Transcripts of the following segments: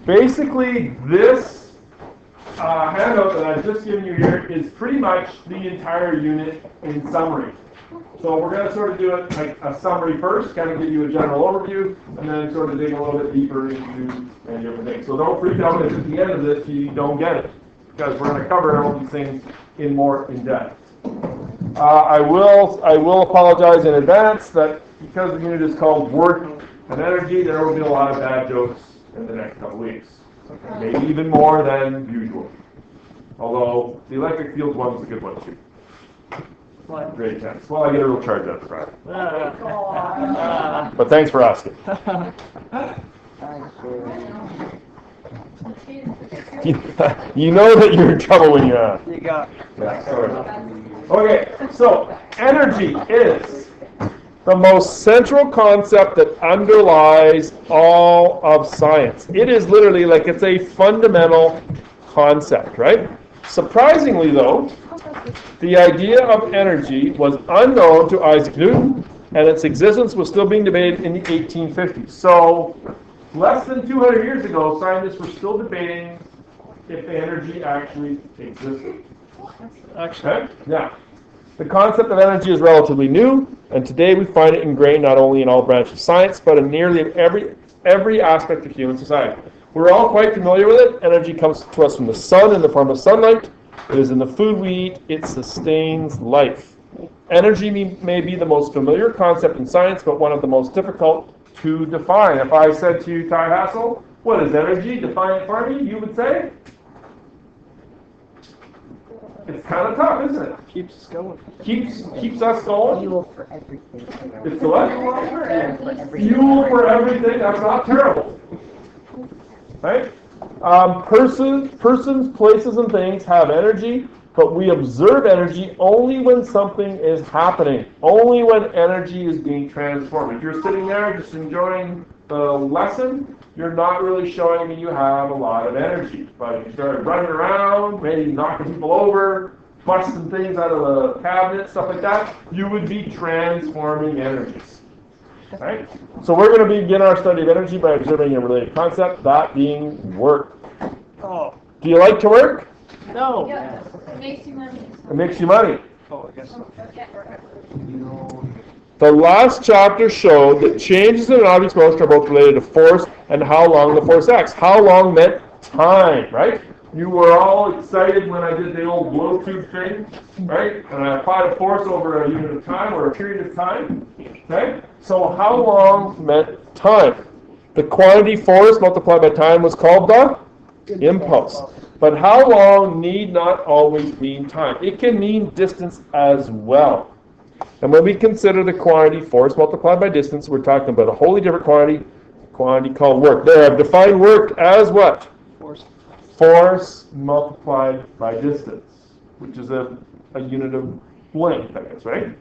Basically, this handout that I've just given you here is pretty much the entire unit in summary. So we're going to sort of do it like a summary first, kind of give you a general overview, and then sort of dig a little bit deeper into many different things. So don't freak out if at the end of this you don't get it, because we're going to cover all these things in more in depth. I will apologize in advance that because the unit is called Work and Energy, there will be a lot of bad jokes in the next couple weeks. Okay, maybe even more than usual. Although the electric field one was a good one too. What? Great chance. Well, I get a real charge out of Friday. But thanks for asking. You know that you're in trouble when you ask. You got. Yeah, sorry. Okay, so energy is the most central concept that underlies all of science. It is literally like it's a fundamental concept, right? Surprisingly, though, the idea of energy was unknown to Isaac Newton, and its existence was still being debated in the 1850s. So, less than 200 years ago, scientists were still debating if energy actually existed. Okay? Yeah. The concept of energy is relatively new, and today we find it ingrained not only in all branches of science, but in nearly every aspect of human society. We're all quite familiar with it. Energy comes to us from the sun in the form of sunlight. It is in the food we eat. It sustains life. Energy may be the most familiar concept in science, but one of the most difficult to define. If I said to you, Ty Hassel, what is energy? Define it for me, you would say? It's kind of tough, isn't it? Keeps us going. Keeps us going. Fuel for everything. It's what? Fuel for everything. That's not terrible. Right? Persons, places, and things have energy, but we observe energy only when something is happening. Only when energy is being transformed. If you're sitting there just enjoying the lesson, you're not really showing me you have a lot of energy. But if you started running around, maybe knocking people over, busting things out of the cabinet, stuff like that, you would be transforming energies. Right? So we're going to begin our study of energy by observing a related concept, that being work. Oh. Do you like to work? No. Yeah, it makes you money. It makes you money. Oh, I guess so. The last chapter showed that changes in an object's motion are both related to force and how long the force acts. How long meant time, right? You were all excited when I did the old blow tube thing, right? And I applied a force over a unit of time or a period of time, okay? So how long meant time. The quantity force multiplied by time was called the impulse. But how long need not always mean time. It can mean distance as well. And when we consider the quantity force multiplied by distance, we're talking about a wholly different quantity called work. There, I've defined work as what? Force. Force multiplied by distance, which is a unit of length, I guess, right?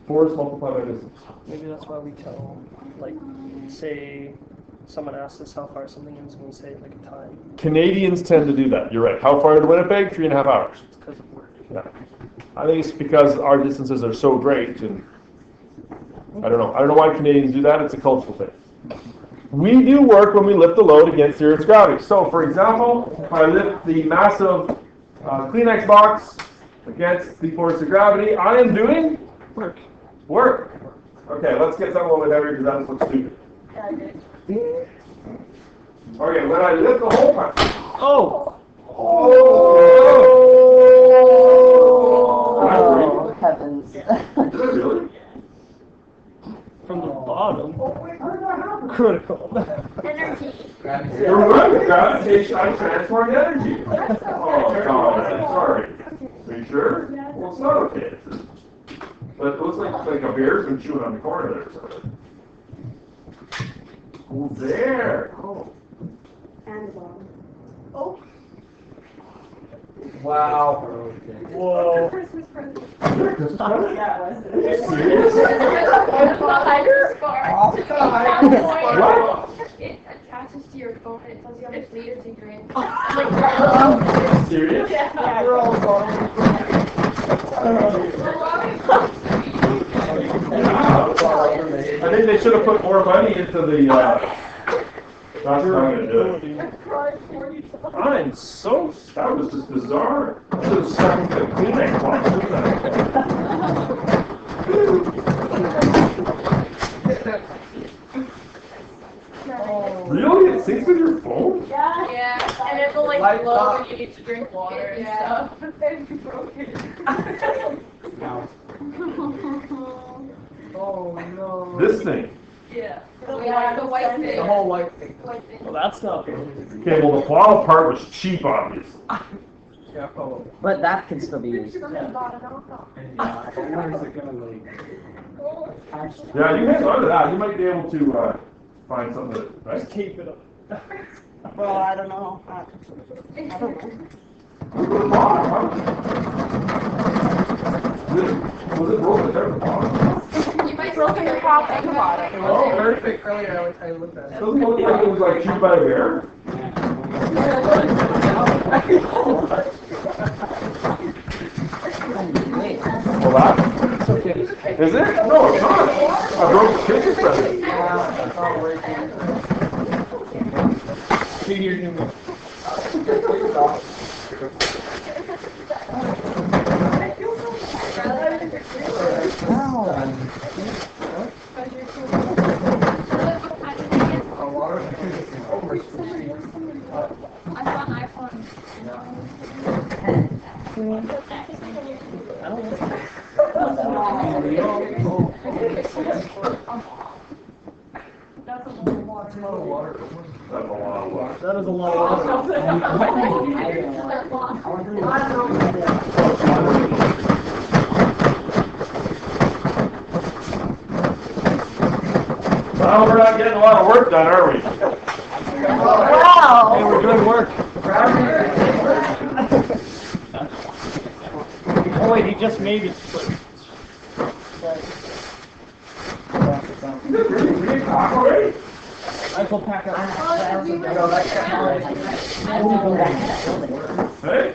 Force multiplied by distance. Maybe that's why we tell, like, say someone asks us how far something is, and we say like a time. Canadians tend to do that. You're right. How far to Winnipeg? 3.5 hours. It's because of work. Yeah. I think it's because our distances are so great, and I don't know why Canadians do that. It's a cultural thing. We do work when we lift the load against the Earth's gravity. So, for example, if I lift the massive Kleenex box against the force of gravity, I am doing Work. work. Okay, let's get something a little bit heavier because that looks stupid. Okay, when I lift the whole punch. Oh! Oh, heavens. Did I really? From the bottom. Critical. Energy. You're right. Gravitation, I transformed energy. Oh, God, I'm sorry. Are you sure? Well, it's not okay. But it looks like a bear's been chewing on the corner there. So. Oh, there. Oh. And the bottom. Oh. Wow. Whoa. Christmas present. What? It attaches to your phone and it tells you how much liters you drink. Serious? Yeah. I think they should have put more money into the That's not gonna do it. I'm so, that was just bizarre. I should have stuck to the Kleenex box, Really? It syncs with your phone? Yeah, and it will like Lights glow up. when you need to drink water and Yeah. stuff. Then you broke it. Oh no. This thing. Yeah. The white thing. The whole white thing. White thing. Well, that's not good. Okay, well, the bottle part was cheap, obviously. Yeah. Oh. But that can still be used. Where's it gonna leak? Yeah, you hang on to that. You might be able to find something that, right? Just tape it up. Well, I don't know. Was it broken there at the bottom? You might broken the top and the bottom. It was very thick earlier. I looked at it. Doesn't look like it was like chewed by a bear. Well, that, is it? No, it's not. I broke the Christmas present. It's all working. A water. I saw an iPhone. That's a lot of water. That's a lot of water. That is a lot of Well, we're not getting a lot of work done, are we? Wow! Hey, we're doing work. Oh wait, he just maybe split. Is it really 3 o'clock already? I will pack up. Hey?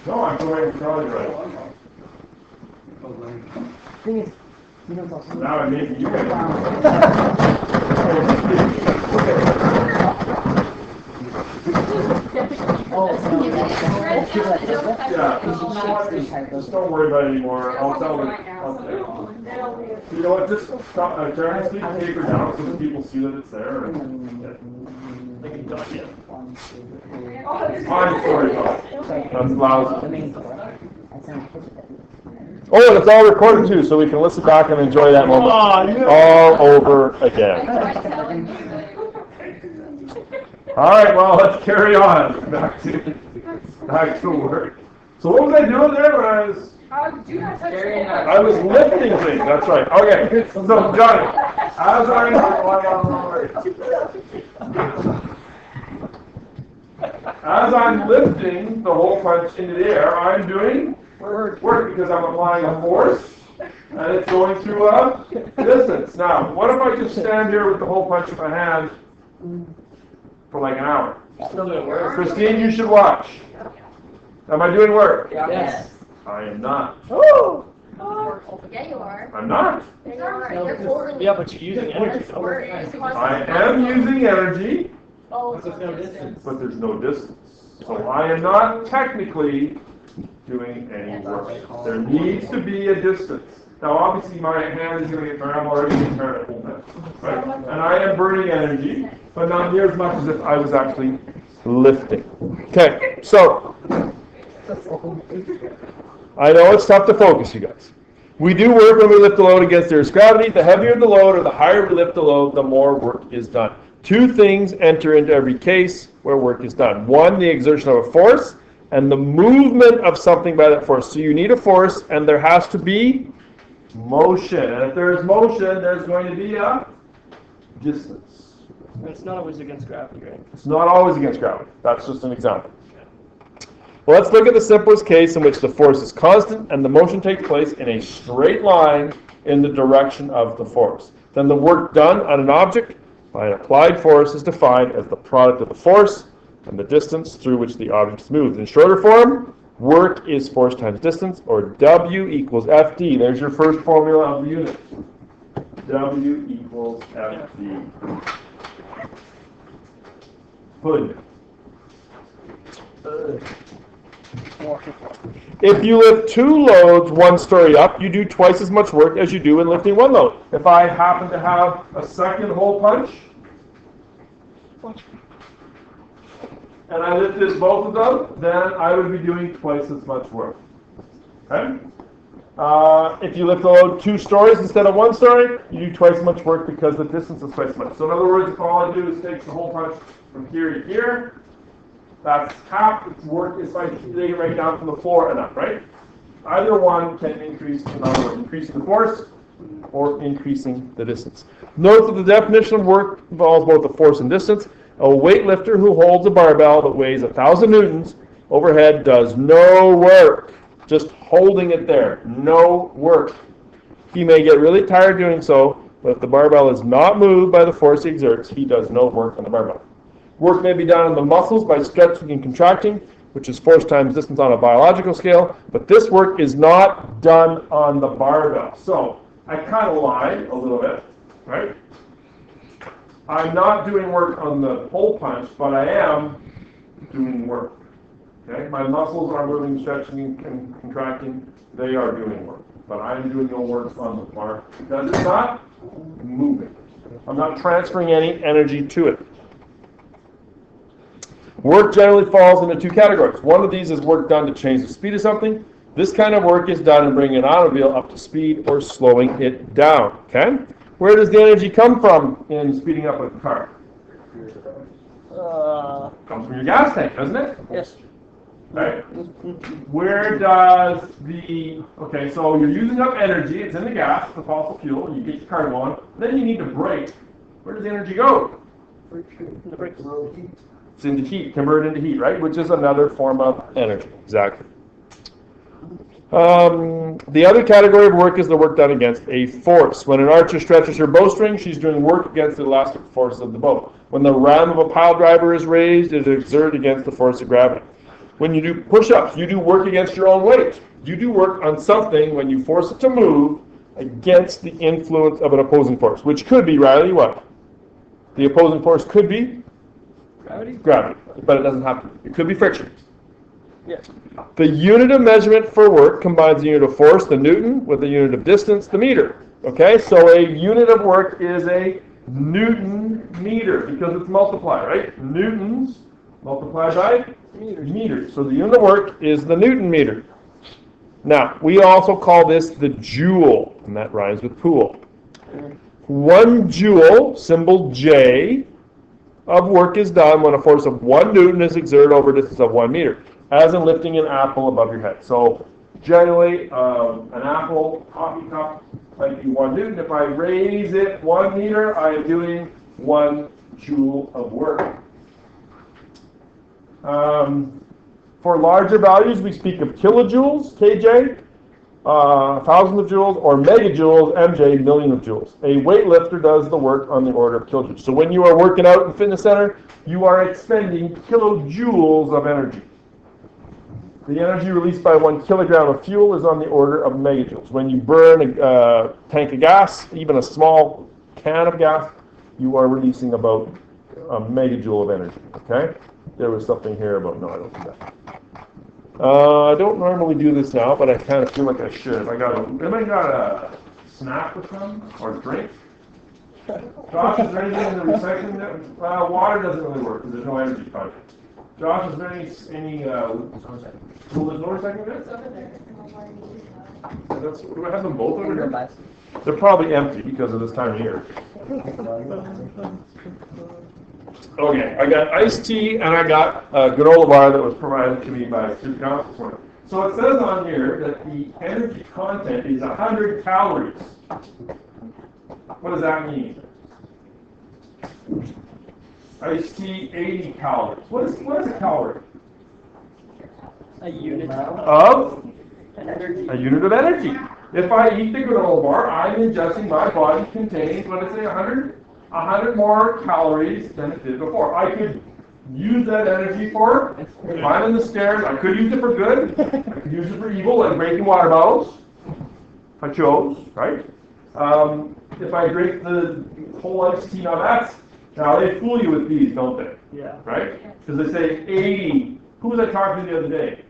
No, I'm going to Charlie right. Thing is, you know, it's also. Now I'm making you guys. Yeah. Just don't worry about it anymore. I'll tell them. You know what? Just stop. Turn this paper down so that people see that it's there. Like a dot yet. I'm sorry, Bob. That's loud. The main door. That's not Oh, and it's all recorded too, so we can listen back and enjoy that moment all over again. All right, well, let's carry on. Back to work. So what was I doing there when I was? I was lifting things. That's right. Okay. So Johnny, as I'm lifting the hole punch into the air, I'm doing work because I'm applying a force and it's going through a distance. Now, what if I just stand here with the hole punch in my hand for like an hour? Christine, you should watch. Am I doing work? Yes. I am not. Yeah, you are. I'm not. Yeah, you are. You're holding Yeah, but you're using energy. I am using energy, Oh, but there's no distance. So I am not technically doing any work. There needs to be a distance. Now, obviously, my hand is going to get burned. I'm already getting burned at home, right? And I am burning energy, but not near as much as if I was actually lifting. Okay, so I know it's tough to focus, you guys. We do work when we lift the load against the Earth's gravity. The heavier the load or the higher we lift the load, the more work is done. Two things enter into every case where work is done. One, the exertion of a force, and the movement of something by that force. So you need a force, and there has to be motion. And if there's motion, there's going to be a distance. It's not always against gravity, right? It's not always against gravity. That's just an example. Well, let's look at the simplest case in which the force is constant and the motion takes place in a straight line in the direction of the force. Then the work done on an object by an applied force is defined as the product of the force and the distance through which the object is moved. In shorter form, work is force times distance, or W equals FD. There's your first formula of the unit. W equals FD. Hood. If you lift two loads one story up, you do twice as much work as you do in lifting one load. If I happen to have a second hole punch, and I lifted both of them, then I would be doing twice as much work. Okay? If you lift the load 2 stories instead of 1 story, you do twice as much work because the distance is twice as much. So in other words, if all I do is take the hole punch from here to here, that's half its work if I dig it right down from the floor and up, right? Either one can increase, in other words, increasing the force or increasing the distance. Note that the definition of work involves both the force and distance. A weightlifter who holds a barbell that weighs 1,000 newtons overhead does no work. Just holding it there, no work. He may get really tired doing so, but if the barbell is not moved by the force he exerts, he does no work on the barbell. Work may be done on the muscles by stretching and contracting, which is force times distance on a biological scale, but this work is not done on the barbell. So, I kind of lied a little bit, right? I'm not doing work on the hole punch, but I am doing work. Okay? My muscles are moving, stretching, and contracting. They are doing work. But I'm doing no work on the bar because it's not moving. I'm not transferring any energy to it. Work generally falls into 2 categories. One of these is work done to change the speed of something. This kind of work is done in bringing an automobile up to speed or slowing it down. Okay? Where does the energy come from in speeding up a car? Comes from your gas tank, doesn't it? Yes. Right? Where does the, okay, so you're using up energy, it's in the gas, the fossil fuel, you get your car going, then you need to brake. Where does the energy go? The brakes. It's into heat, converted into heat, right? Which is another form of energy. Exactly. The other category of work is the work done against a force. When an archer stretches her bowstring, she's doing work against the elastic force of the bow. When the ram of a pile driver is raised, it is exerted against the force of gravity. When you do push-ups, you do work against your own weight. You do work on something when you force it to move against the influence of an opposing force, which could be, Riley, what? The opposing force could be? Gravity, but it doesn't have to. It could be friction. Yeah. The unit of measurement for work combines the unit of force, the newton, with the unit of distance, the meter. Okay, so a unit of work is a newton meter because it's multiplied, right? Newtons multiplied by meters. So the unit of work is the newton meter. Now, we also call this the joule, and that rhymes with pool. 1 joule, symbol J, of work is done when a force of 1 newton is exerted over a distance of 1 meter, as in lifting an apple above your head. So generally, an apple coffee cup might be 1 newton. If I raise it 1 meter, I am doing 1 joule of work. For larger values, we speak of kilojoules, kJ, thousands of joules, or megajoules, mj, million of joules. A weightlifter does the work on the order of kilojoules. So when you are working out in the fitness center, you are expending kilojoules of energy. The energy released by 1 kilogram of fuel is on the order of megajoules. When you burn a tank of gas, even a small can of gas, you are releasing about a megajoule of energy. Okay? There was something here about, no, I don't do that. I don't normally do this now, but I kind of feel like I should. Anybody got a snack with them or drink? Josh, is there anything in the recycling? Water doesn't really work because there's no energy content. Josh, is there any will there's no recycling there? It's over there. Do I have them both over here? They're probably empty because of this time of year. Okay, I got iced tea and I got a granola bar that was provided to me by Student Council this morning. So it says on here that the energy content is 100 calories. What does that mean? Iced tea, 80 calories. What is a calorie? A unit Of energy. a unit of energy. If I eat the granola bar, I'm ingesting, my body contains, what did I say, 100 more calories than it did before. I could use that energy for climbing the stairs. I could use it for good. I could use it for evil, like breaking water bottles, if I chose, right? if I drink the whole iced tea. Now they fool you with these, don't they? Yeah. Right? Because they say 80. Who was I talking to the other day?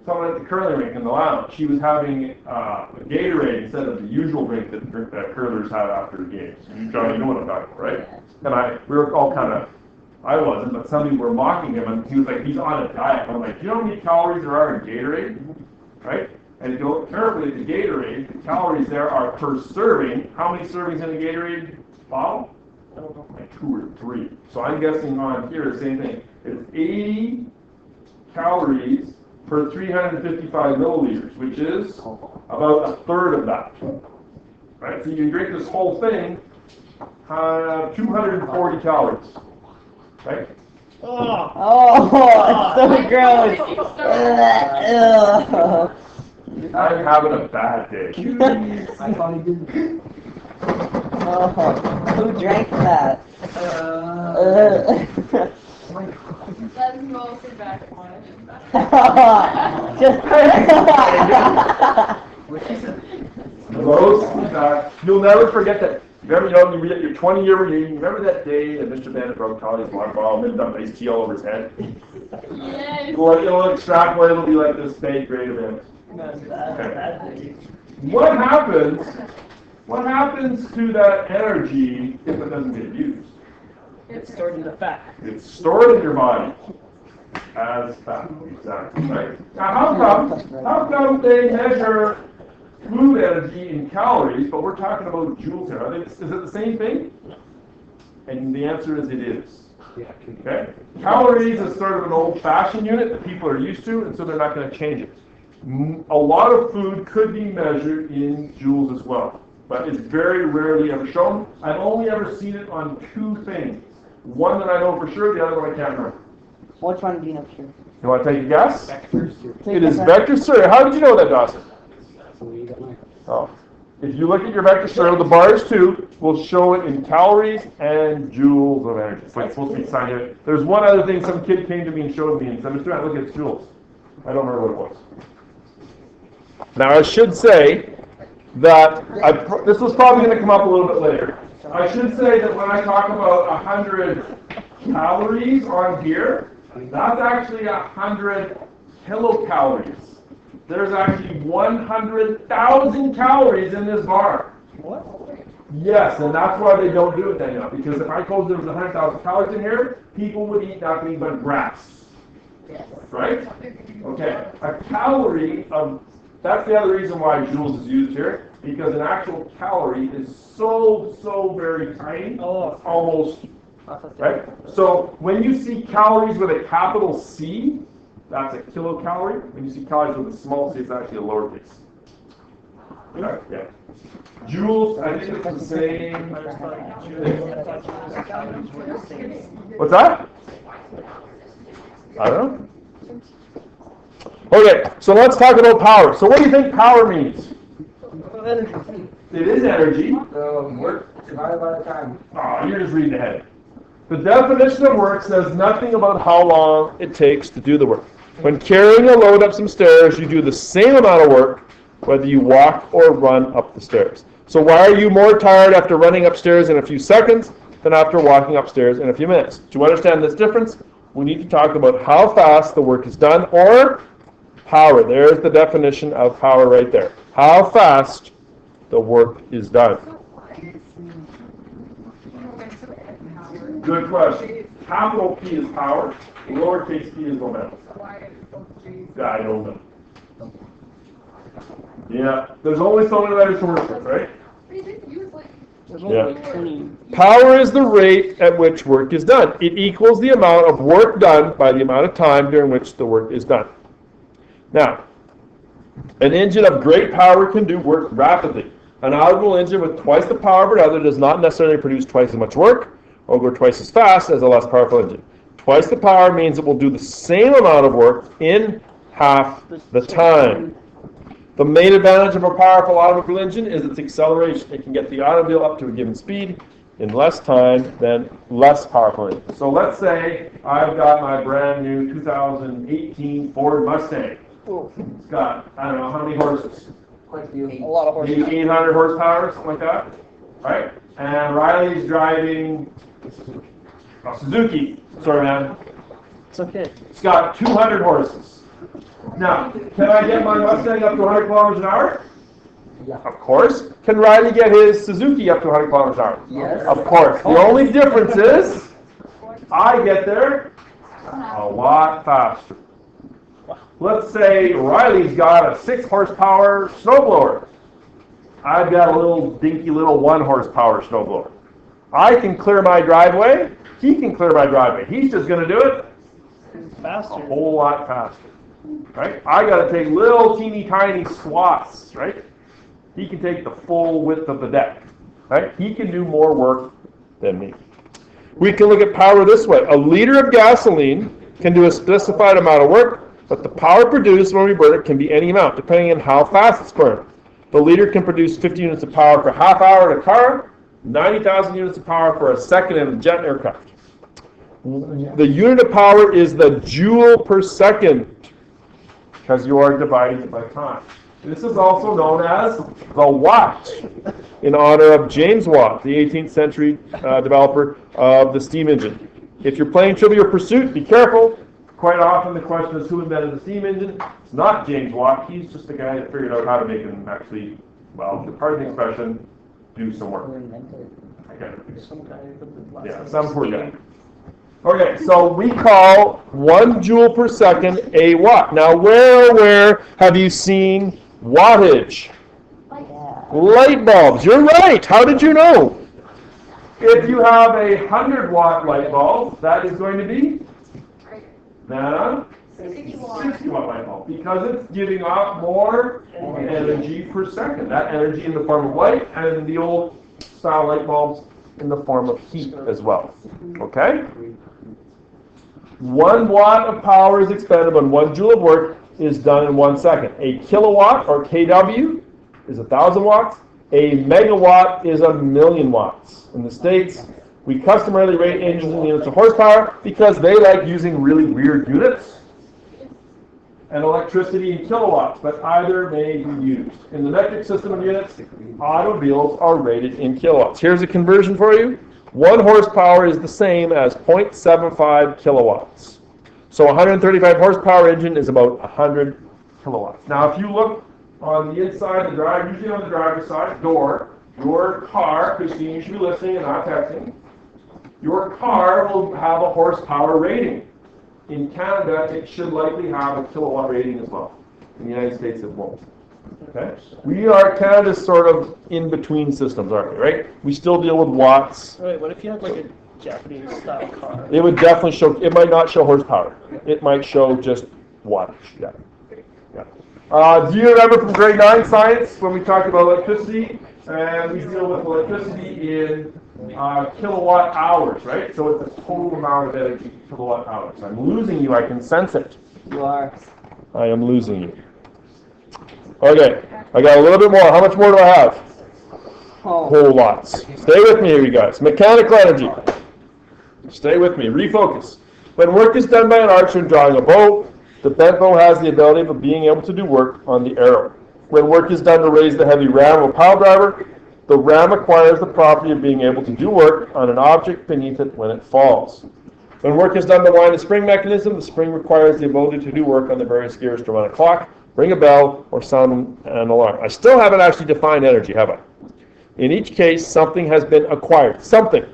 Someone at the curling rink in the lounge. She was having a Gatorade instead of the usual drink that curlers have after the games. Johnny, you know what I'm talking about, right? And we were all kind of, I wasn't, but some people were mocking him, and he was like, he's on a diet. I'm like, do you know how many calories there are in Gatorade? Right? And if you look carefully at the Gatorade, the calories there are per serving. How many servings in a Gatorade bottle? Like 2 or 3. So I'm guessing on here, the same thing. It's 80 calories per 355 milliliters, which is about a third of that. Right? So you drink this whole thing, 240 calories. Right? Oh, it's so gross. Ugh. I'm having a bad day. I thought he did. Oh, who drank that? That's mostly backwater. Just. What she said. Those, you'll never forget that. Remember, your 20-year reunion. Remember that day that Mr. Bennett broke Charlie's water bottle and dumped iced tea all over his head? Yes. Well, it'll extrapolate. It'll be like this big, great event. What happens? What happens to that energy if it doesn't get used? It's stored in the fat. It's stored in your body as fat. Exactly. Right. Now, how come they measure food energy in calories, but we're talking about joules here? Is it the same thing? And the answer is it is. Okay. Calories is sort of an old-fashioned unit that people are used to, and so they're not going to change it. A lot of food could be measured in joules as well, but it's very rarely ever shown. I've only ever seen it on 2 things. One that I know for sure, the other one I can't remember. Which one do you know, sure? You want to take a guess? It is vector cereal. How did you know that, Dawson? Oh. If you look at your vector cereal, the bars too will show it in calories and joules of energy. So it's supposed to be scientific. There's one other thing. Some kid came to me and showed me and said, Mr. Matt, look at joules. I don't remember what it was. Now, I should say that, this was probably going to come up a little bit later. I should say that when I talk about 100 calories on here, that's actually 100 kilocalories. There's actually 100,000 calories in this bar. What? Yes, and that's why they don't do it anymore. Because if I told there was 100,000 calories in here, people would eat nothing but grass. Right? Okay. A calorie of, that's the other reason why joules is used here, because an actual calorie is so very tiny, almost, right? So when you see calories with a capital C, that's a kilocalorie. When you see calories with a small c, it's actually a lowercase. Okay, yeah. Joules, I think it's the same. What's that? I don't know. Okay, so let's talk about power. So what do you think power means? It is energy. Work divided by the time. Oh, you're just reading ahead. The definition of work says nothing about how long it takes to do the work. When carrying a load up some stairs, you do the same amount of work whether you walk or run up the stairs. So why are you more tired after running upstairs in a few seconds than after walking upstairs in a few minutes? Do you understand this difference? We need to talk about how fast the work is done, or power. There's the definition of power right there. How fast the work is done. Good question. Capital P is power. Lowercase p is momentum. Yeah, I don't know. Yeah, there's only so many letters to work with, right? There's only like 20. Power is the rate at which work is done. It equals the amount of work done by the amount of time during which the work is done. Now, an engine of great power can do work rapidly. An automobile engine with twice the power of another does not necessarily produce twice as much work or go twice as fast as a less powerful engine. Twice the power means it will do the same amount of work in half the time. The main advantage of a powerful automobile engine is its acceleration. It can get the automobile up to a given speed in less time than less powerful engines. So let's say I've got my brand new 2018 Ford Mustang. It's got, I don't know, how many horses? Quite a few. A lot of horses. Maybe 800 horsepower, something like that. right? And Riley's driving a Suzuki. Sorry, man. It's okay. It's got 200 horses. Now, can I get my Mustang up to 100 kilometers an hour? Yeah. Of course. Can Riley get his Suzuki up to 100 kilometers an hour? Yes. Of course. The only difference is I get there a lot faster. Let's say Riley's got a 6 horsepower snowblower. I've got a little dinky little 1 horsepower snowblower. I can clear my driveway. He can clear my driveway. He's just going to do it a Faster. whole lot faster. Right? I got to take little teeny tiny swaths, right? He can take the full width of the deck. Right? He can do more work than me. We can look at power this way. A liter of gasoline can do a specified amount of work, but the power produced when we burn it can be any amount, depending on how fast it's burned. The liter can produce 50 units of power for a half hour in a car, 90,000 units of power for a second in a jet aircraft. The unit of power is the joule per second, because you are dividing it by time. This is also known as the watt, in honor of James Watt, the 18th century developer of the steam engine. If you're playing Trivial Pursuit, be careful. Quite often the question is who invented the steam engine. It's not James Watt. He's just the guy that figured out how to make him actually, well, pardon the expression, do some work. I get it. Some guy with the last Yeah, name some poor Steve. guy. Okay, so we call 1 joule per second a watt. Now, where have you seen wattage? Yeah. Light bulbs. You're right. How did you know? If you have a 100-watt light bulb, that is going to be than a 60-watt light bulb, because it's giving off more energy per second. That energy in the form of light, and the old style light bulbs in the form of heat as well. Okay? 1 watt of power is expended when 1 joule of work is done in 1 second. A kilowatt, or kW, is 1,000 watts. A megawatt is 1,000,000 watts. In the States, we customarily rate engines in units of horsepower because they like using really weird units, and electricity in kilowatts, but either may be used. In the metric system of units, automobiles are rated in kilowatts. Here's a conversion for you. 1 horsepower is the same as 0.75 kilowatts. So a 135 horsepower engine is about 100 kilowatts. Now, if you look on the inside of the drive, usually on the driver's side door, your car, Christine, you should be listening and not texting, your car will have a horsepower rating. In Canada, it should likely have a kilowatt rating as well. In the United States, it won't. Okay? We are Canada's sort of in-between systems, aren't we, right? We still deal with watts. Wait, what if you had like a Japanese style car? It would definitely show, it might not show horsepower. It might show just wattage. Yeah. Do you remember from grade 9 science when we talked about electricity? And we deal with electricity in kilowatt hours, right? So it's the total amount of energy, kilowatt hours. I'm losing you, I can sense it. You are. I am losing you. Okay, I got a little bit more. How much more do I have? Oh. Whole lots. Stay with me here, you guys. Mechanical energy. Stay with me. Refocus. When work is done by an archer in drawing a bow, the bent bow has the ability of being able to do work on the arrow. When work is done to raise the heavy ram of a pile driver, the ram acquires the property of being able to do work on an object beneath it when it falls. When work is done to wind a spring mechanism, the spring requires the ability to do work on the various gears to run a clock, ring a bell, or sound an alarm. I still haven't actually defined energy, have I? In each case, something has been acquired. Something.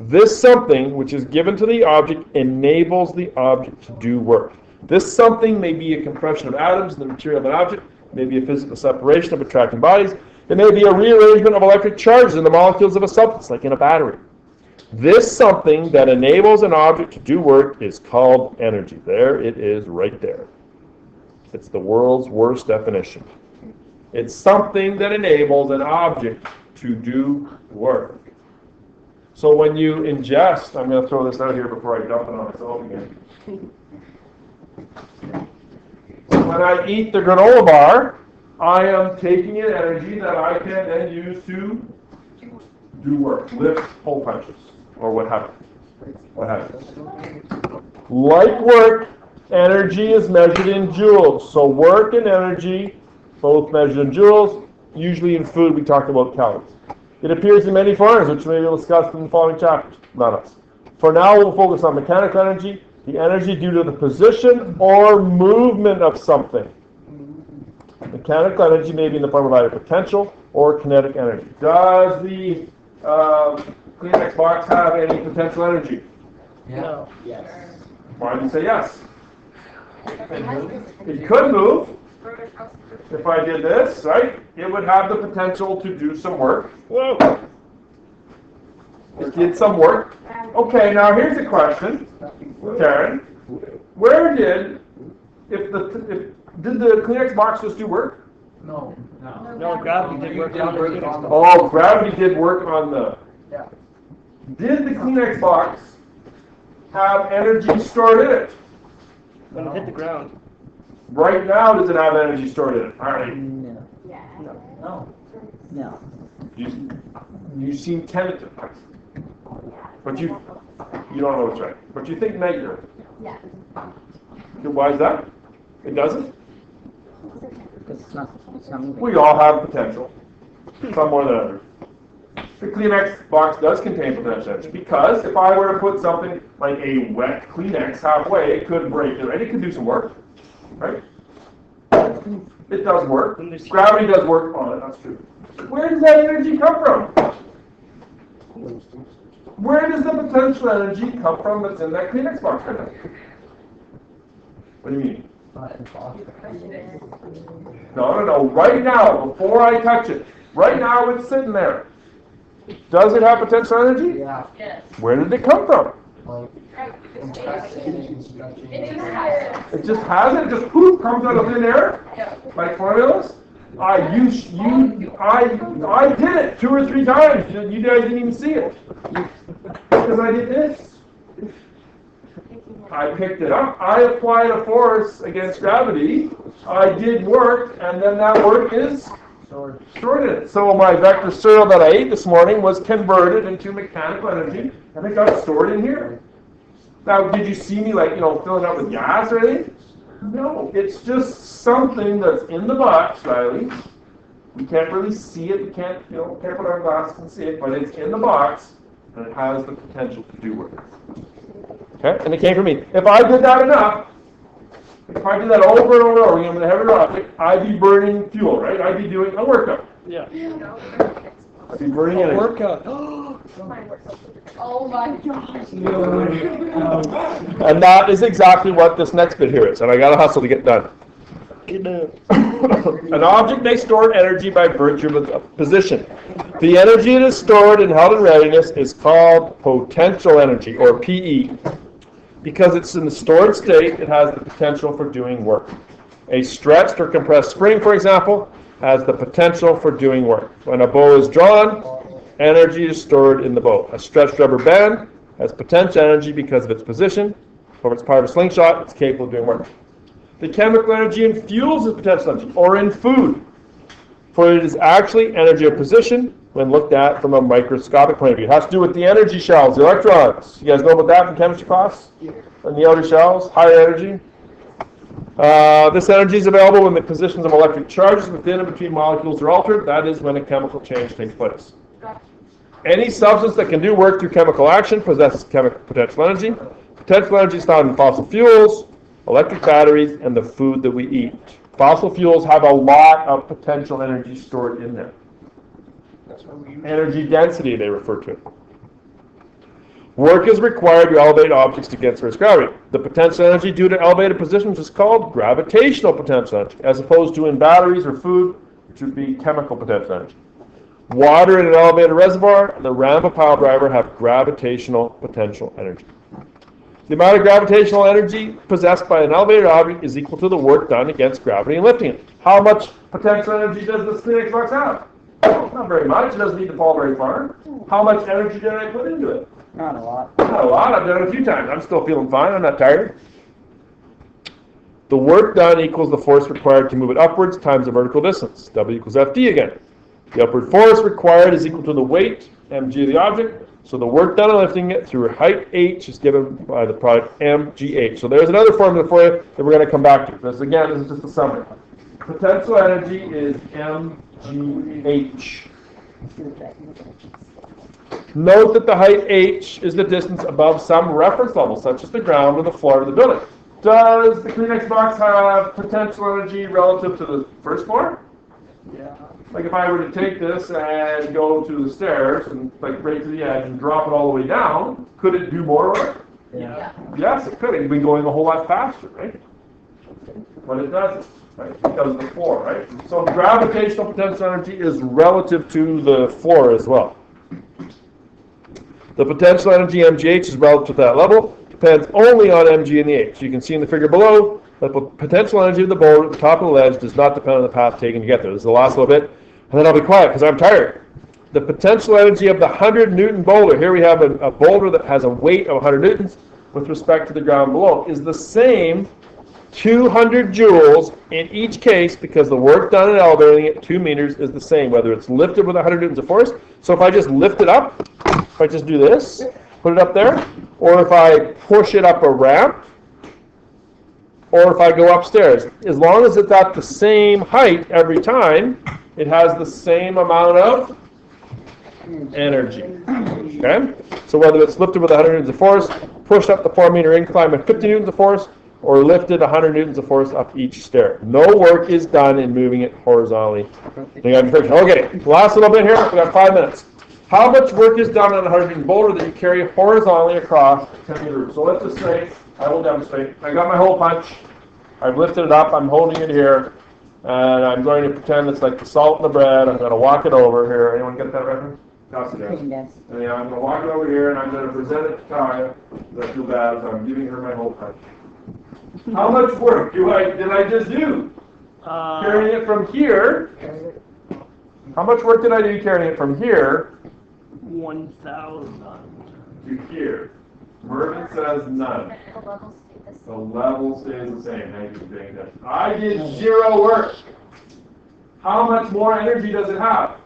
This something, which is given to the object, enables the object to do work. This something may be a compression of atoms in the material of an object, may be a physical separation of attracting bodies, it may be a rearrangement of electric charges in the molecules of a substance, like in a battery. This something that enables an object to do work is called energy. There it is right there. It's the world's worst definition. It's something that enables an object to do work. So when you ingest, I'm going to throw this out here before I dump it on myself again. When I eat the granola bar, I am taking in energy that I can then use to do work, lift hole punches, or what have you. What have you. Like work, energy is measured in joules. So work and energy, both measured in joules. Usually in food, we talk about calories. It appears in many forms, which we will discuss in the following chapters. Not us. For now, we'll focus on mechanical energy, the energy due to the position or movement of something. Mechanical energy may be in the form of either potential or kinetic energy. Does the Kleenex box have any potential energy? No. Yes. Why do you say yes? It could move. If I did this, right, it would have the potential to do some work. Whoa! It did some work. Okay, now here's a question, Karen. Where did the Kleenex box just do work? No. No, gravity did work on the Kleenex box. Oh, gravity did work on the. Yeah. Did the Kleenex box have energy stored in it? When it hit the ground. Right now, does it have energy stored in it? All right. No. No. No. You seem tentative, but you don't know what's right. But you think negative. Yeah. Why is that? It doesn't. Because it's not moving. We all have potential, some more than others. The Kleenex box does contain potential energy because if I were to put something like a wet Kleenex halfway, it could break it, right? It could do some work, right? It does work. Gravity does work on it, that's true. Where does that energy come from? Where does the potential energy come from that's in that Kleenex box right now? What do you mean? No. Right now, before I touch it, right now it's sitting there. Does it have potential energy? Yeah. Yes. Where did it come from? It just has it. Just poof, comes out of thin air, like formulas. I did it 2 or 3 times. You guys didn't even see it because I did this. I picked it up. I applied a force against gravity. I did work, and then that work is stored in it. So my vector cereal that I ate this morning was converted into mechanical energy, and it got stored in here. Now, did you see me filling up with gas or anything? No, it's just something that's in the box, Riley. We can't really see it. We can't put our glasses and see it, but it's in the box, and it has the potential to do work. Okay, and it came from me. If I did that enough, if I did that over and over again with a heavier object, I'd be burning fuel, right? I'd be doing a workout. Yeah. I'd be burning energy. Workout. Oh my gosh. And that is exactly what this next bit here is, and I gotta hustle to get done. An object may store energy by virtue of its position. The energy that is stored and held in readiness is called potential energy, or PE. Because it's in the stored state, it has the potential for doing work. A stretched or compressed spring, for example, has the potential for doing work. When a bow is drawn, energy is stored in the bow. A stretched rubber band has potential energy because of its position. Or if it's part of a slingshot, it's capable of doing work. The chemical energy in fuels is potential energy, or in food. For it is actually energy of position when looked at from a microscopic point of view. It has to do with the energy shells, the electrons. You guys know about that from chemistry class? And the outer shells, higher energy. This energy is available when the positions of electric charges within and between molecules are altered. That is when a chemical change takes place. Any substance that can do work through chemical action possesses chemical potential energy. Potential energy is found in fossil fuels, electric batteries, and the food that we eat. Fossil fuels have a lot of potential energy stored in them. Energy density, they refer to it. Work is required to elevate objects against Earth's gravity. The potential energy due to elevated positions is called gravitational potential energy, as opposed to in batteries or food, which would be chemical potential energy. Water in an elevated reservoir and the ram of a pile driver have gravitational potential energy. The amount of gravitational energy possessed by an elevated object is equal to the work done against gravity in lifting it. How much potential energy does this Kleenex box have? Not very much. It doesn't need to fall very far. How much energy did I put into it? Not a lot. Not a lot. I've done it a few times. I'm still feeling fine. I'm not tired. The work done equals the force required to move it upwards times the vertical distance. W equals Fd again. The upward force required is equal to the weight, mg of the object. So the work done on lifting it through height h is given by the product mgh. So there's another formula for you that we're going to come back to. This is just a summary. Potential energy is mgh. Note that the height h is the distance above some reference level, such as the ground or the floor of the building. Does the Kleenex box have potential energy relative to the first floor? Yeah. Like if I were to take this and go to the stairs and like right to the edge and drop it all the way down, could it do more work? Yeah. Yes, it could. It'd be going a whole lot faster, right? But it doesn't, right? Because of the floor, right? So gravitational potential energy is relative to the floor as well. The potential energy mgh is relative to that level. Depends only on mg and the h. You can see in the figure below that the potential energy of the boulder at the top of the ledge does not depend on the path taken to get there. This is the last little bit, and then I'll be quiet because I'm tired. The potential energy of the 100 Newton boulder, here we have a boulder that has a weight of 100 newtons with respect to the ground below, is the same 200 joules in each case because the work done in elevating it 2 meters is the same, whether it's lifted with 100 newtons of force. So if I just lift it up, if I just do this, put it up there, or if I push it up a ramp, or if I go upstairs, as long as it's at the same height every time, it has the same amount of energy. Okay? So whether it's lifted with 100 newtons of force, pushed up the 4-meter incline with 50 newtons of force, or lifted 100 newtons of force up each stair. No work is done in moving it horizontally. Okay, last little bit here. We've got 5 minutes. How much work is done on a 100 Newton boulder that you carry horizontally across 10 meter roof? So let's just say, I will demonstrate. I got my hole punch. I've lifted it up. I'm holding it here. And I'm going to pretend it's like the salt in the bread. I'm going to walk it over here. Anyone get that reference? Pass it in. Yes. And yeah, I'm going to walk it over here and I'm going to present it to Taya. I feel bad as I'm giving her my hole punch. How much work did I just do? Carrying it from here. How much work did I do carrying it from here 1,000. to here? Mervyn says none. The level stays the same. Thank you for doing that. I did 0 work. How much more energy does it have?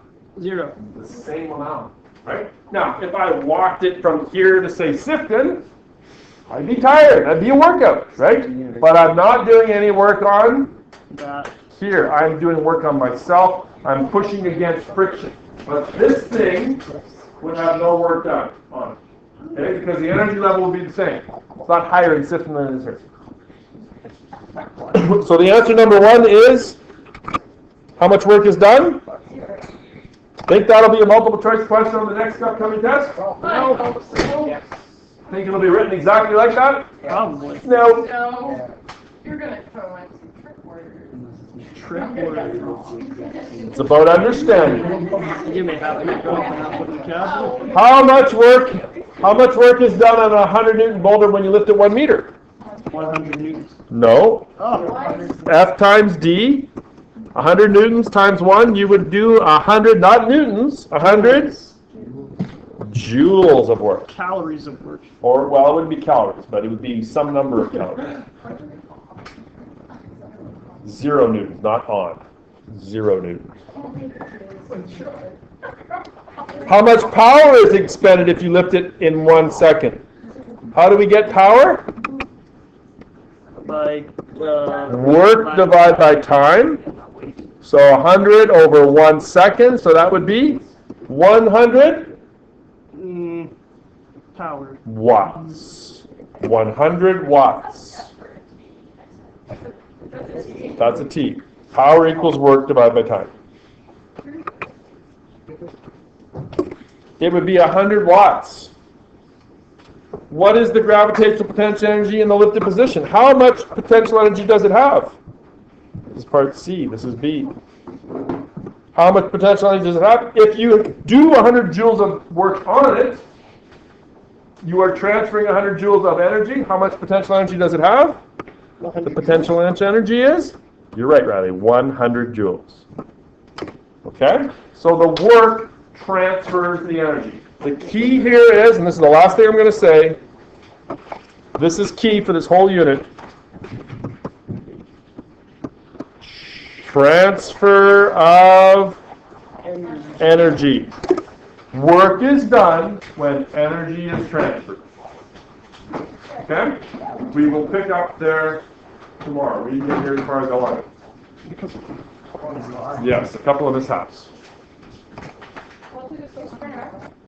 0. The same amount, right? Now, if I walked it from here to say Sifton, I'd be tired. That'd be a workout, right? But I'm not doing any work on That. here. I'm doing work on myself. I'm pushing against friction. But this thing would have no work done on it. Okay? Because the energy level would be the same. It's not higher in Sifton than it is here. So the answer number 1 is, how much work is done? Think that'll be a multiple choice question on the next upcoming test? No. Think it'll be written exactly like that? Probably. No. No, you're gonna throw in some trick words. Trick words. It's about understanding. You may have to go and not put in the cabinet. How much work is done on a 100 Newton boulder when you lift it 1 meter? 100 newtons. No. Oh. F times D. 100 newtons times 1, you would do 100, not newtons, 100 joules of work. Calories of work. Or, well, it wouldn't be calories, but it would be some number of calories. 0 newtons, not on. 0 newtons. How much power is expended if you lift it in 1 second? How do we get power? By Work divided by time. So 100 over 1 second, so that would be 100 power. watts. 100 watts. That's a T. Power equals work divided by time. It would be 100 watts. What is the gravitational potential energy in the lifted position? How much potential energy does it have? This is part C. This is B. How much potential energy does it have? If you do 100 joules of work on it, you are transferring 100 joules of energy. How much potential energy does it have? The potential energy is? You're right, Riley. 100 joules. Okay? So the work transfers the energy. The key here is, and this is the last thing I'm going to say, this is key for this whole unit. Transfer of energy. Work is done when energy is transferred. Okay? We will pick up there tomorrow. We can get here as far as 11. Yes, a couple of mishaps. What's a good source for an hour?